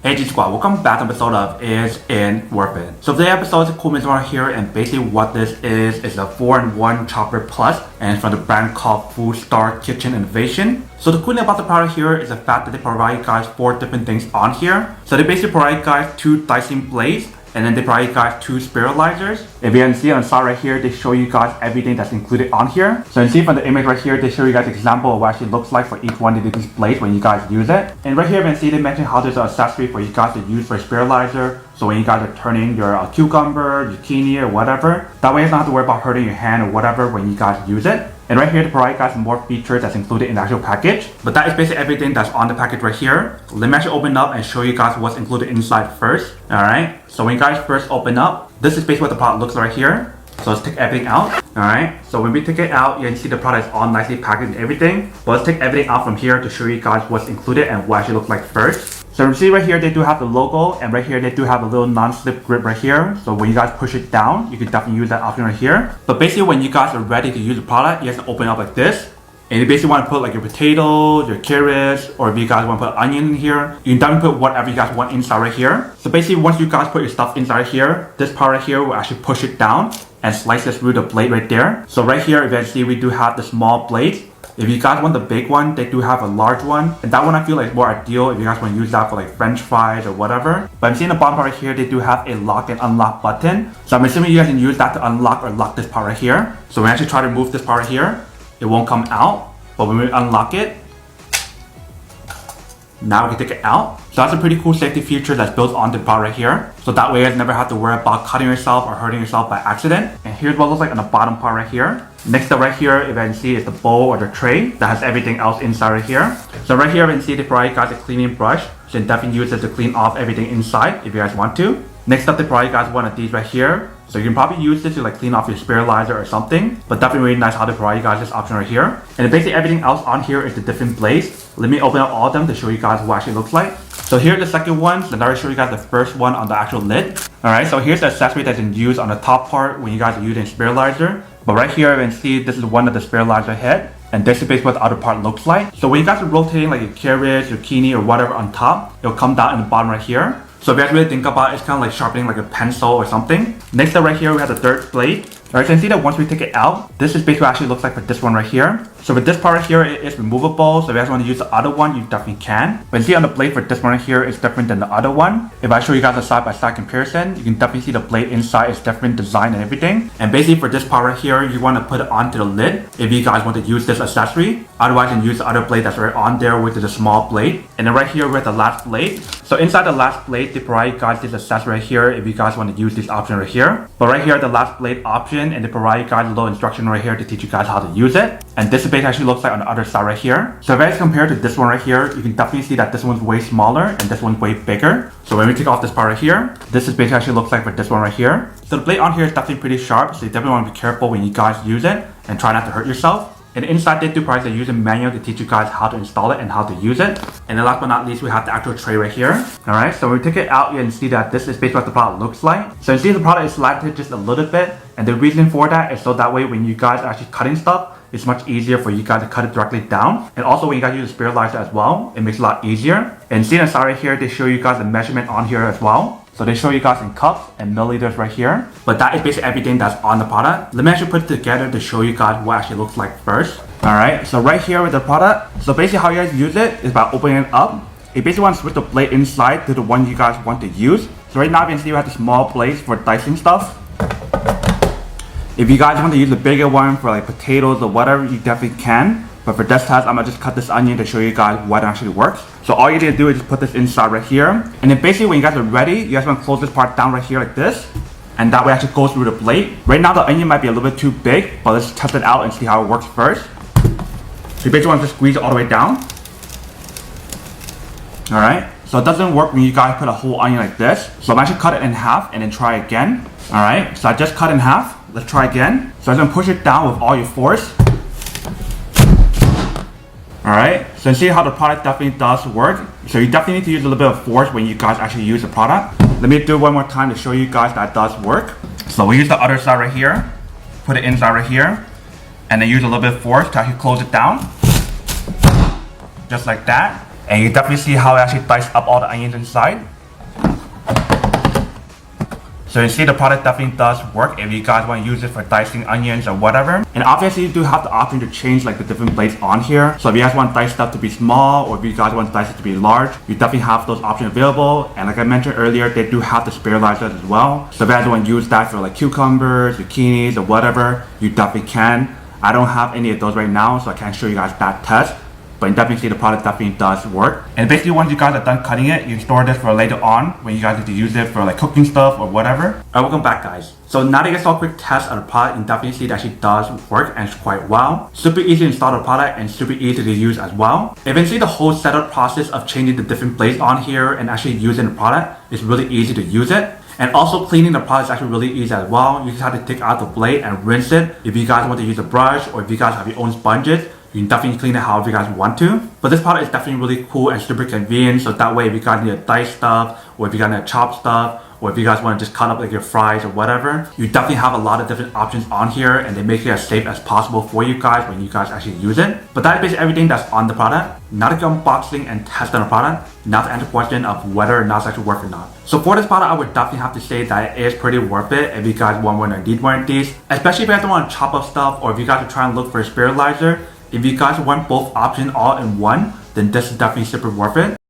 Hey G Squad, welcome back to an episode of Is It Worth It? So today's episode is a cool mission right here, and basically what this is a 4-in-1 chopper plus, and it's from the brand called Fullstar Kitchen Innovation. So the cool thing about the product here is the fact that they provide you guys 4 different things on here. So they basically provide you guys 2 dicing blades, and then they provide you guys 2 spiralizers. If you can see on the side right here, they show you guys everything that's included on here. So you can see from the image right here, they show you guys an example of what it actually looks like for each one of these blades when you guys use it. And right here, you can see they mention how there's an accessory for you guys to use for a spiralizer. So when you guys are turning your cucumber, zucchini, or whatever, that way you don't have to worry about hurting your hand or whatever when you guys use it. And right here, they provide you guys some more features that's included in the actual package. But that is basically everything that's on the package right here. Let me actually open up and show you guys what's included inside first. Alright, so when you guys first open up, this is basically what the product looks like right here. So let's take everything out. Alright, so when we take it out, you can see the product is all nicely packaged and everything. But let's take everything out from here to show you guys what's included and what it actually looks like first. So you see right here, they do have the logo, and right here, they do have a little non-slip grip right here. So when you guys push it down, you can definitely use that option right here. But basically, when you guys are ready to use the product, you have to open up like this. And you basically want to put like your potatoes, your carrots, or if you guys want to put onion in here, you can definitely put whatever you guys want inside right here. So basically, once you guys put your stuff inside here, this part right here will actually push it down and slice it through the blade right there. So right here, if you see, we do have the small blades. If you guys want the big one, they do have a large one. And that one I feel like is more ideal if you guys want to use that for like French fries or whatever. But I'm seeing the bottom part right here, they do have a lock and unlock button. So I'm assuming you guys can use that to unlock or lock this part right here. So when I actually try to move this part right here, it won't come out. But when we unlock it, now we can take it out. So that's a pretty cool safety feature that's built onto the product right here. So that way you guys never have to worry about cutting yourself or hurting yourself by accident. And here's what it looks like on the bottom part right here. Next up right here, if you can see, is the bowl or the tray that has everything else inside right here. So right here, you can see they provide you guys a cleaning brush. So you can definitely use it to clean off everything inside if you guys want to. Next up, they provide you guys one of these right here. So you can probably use this to like clean off your spiralizer or something. But definitely really nice how they provide you guys this option right here. And basically everything else on here is the different blades. Let me open up all of them to show you guys what it actually looks like. So here's the second one. So now I'll show you guys the first one on the actual lid. Alright, so here's the accessory that's been used on the top part when you guys are using spiralizer. But right here you can see this is one of the spiralizer head. And this is basically what the other part looks like. So when you guys are rotating like your carrots, zucchini, or whatever on top, it'll come down in the bottom right here. So if you guys really think about it, it's kind of like sharpening like a pencil or something. Next up right here, we have the third blade. Alright, so you can see that once we take it out, this is basically what it actually looks like for this one right here. So with this part right here, it is removable. So if you guys want to use the other one, you definitely can. But you see on the blade for this one right here is different than the other one. If I show you guys a side-by-side comparison, you can definitely see the blade inside is different design and everything. And basically for this part right here, you want to put it onto the lid if you guys want to use this accessory. Otherwise, you can use the other blade that's right on there, which is a small blade. And then right here, we have the last blade. So inside the last blade, they provide you guys this accessory right here if you guys want to use this option right here. But right here, the last blade option, and they provide you guys a little instruction right here to teach you guys how to use it. And this base actually looks like on the other side right here. So if I compare to this one right here, you can definitely see that this one's way smaller and this one's way bigger. So when we take off this part right here, this is basically actually looks like for this one right here. So the blade on here is definitely pretty sharp, so you definitely want to be careful when you guys use it and try not to hurt yourself. And inside they do provide a user manual to teach you guys how to install it and how to use it. And then last but not least, we have the actual tray right here. Alright, so when we take it out, you can see that this is basically what the product looks like. So you see the product is slanted just a little bit. And the reason for that is so that way when you guys are actually cutting stuff, it's much easier for you guys to cut it directly down. And also when you guys use a spiralizer as well, it makes it a lot easier. And see on the side right here, they show you guys the measurement on here as well. So they show you guys in cups and milliliters right here. But that is basically everything that's on the product. Let me actually put it together to show you guys what it actually looks like first. Alright, so right here with the product, so basically how you guys use it is by opening it up. You basically want to switch the blade inside to the one you guys want to use. So right now you can see we have the small blades for dicing stuff. If you guys want to use the bigger one for like potatoes or whatever, you definitely can. But for this test, I'm gonna just cut this onion to show you guys what actually works. So all you need to do is just put this inside right here. And then basically when you guys are ready, you guys want to close this part down right here like this. And that way it actually goes through the blade. Right now the onion might be a little bit too big, but let's test it out and see how it works first. So you basically want to just squeeze it all the way down. Alright, so it doesn't work when you guys put a whole onion like this. So I'm actually cut it in half and then try again. Alright, so I just cut in half. Let's try again. So I'm going to push it down with all your force. Alright, so you see how the product definitely does work. So you definitely need to use a little bit of force when you guys actually use the product. Let me do it one more time to show you guys that it does work. So we use the other side right here, put it inside right here, and then use a little bit of force to actually close it down. Just like that. And you definitely see how it actually diced up all the onions inside. So you see the product definitely does work if you guys want to use it for dicing onions or whatever. And obviously you do have the option to change like the different blades on here. So if you guys want dice stuff to be small or if you guys want dice it to be large, you definitely have those options available. And like I mentioned earlier, they do have the Spiralizer as well. So if you guys want to use that for like cucumbers, zucchinis or whatever, you definitely can. I don't have any of those right now, so I can't show you guys that test. But you definitely see the product definitely does work. And basically once you guys are done cutting it, you can store this for later on when you guys need to use it for like cooking stuff or whatever. Alright, welcome back guys. So now that you guys saw a quick test of the product, you can definitely see that it actually does work and it's quite well. Super easy to install the product and super easy to use as well. Eventually the whole setup process of changing the different blades on here and actually using the product is really easy to use it. And also cleaning the product is actually really easy as well. You just have to take out the blade and rinse it. If you guys want to use a brush or if you guys have your own sponges, you can definitely clean it however you guys want to. But this product is definitely really cool and super convenient. So that way if you guys need to dice stuff or if you guys need to chop stuff or if you guys want to just cut up like your fries or whatever, you definitely have a lot of different options on here and they make it as safe as possible for you guys when you guys actually use it. But that is basically everything that's on the product. Now to get unboxing and test on the product, now to answer the question of whether or not it's actually worth or not. So for this product, I would definitely have to say that it is pretty worth it if you guys want one or need one of these. Especially if you guys don't want to chop up stuff or if you guys are trying to look for a Spiralizer. If you guys want both options all in one, then this is definitely super worth it.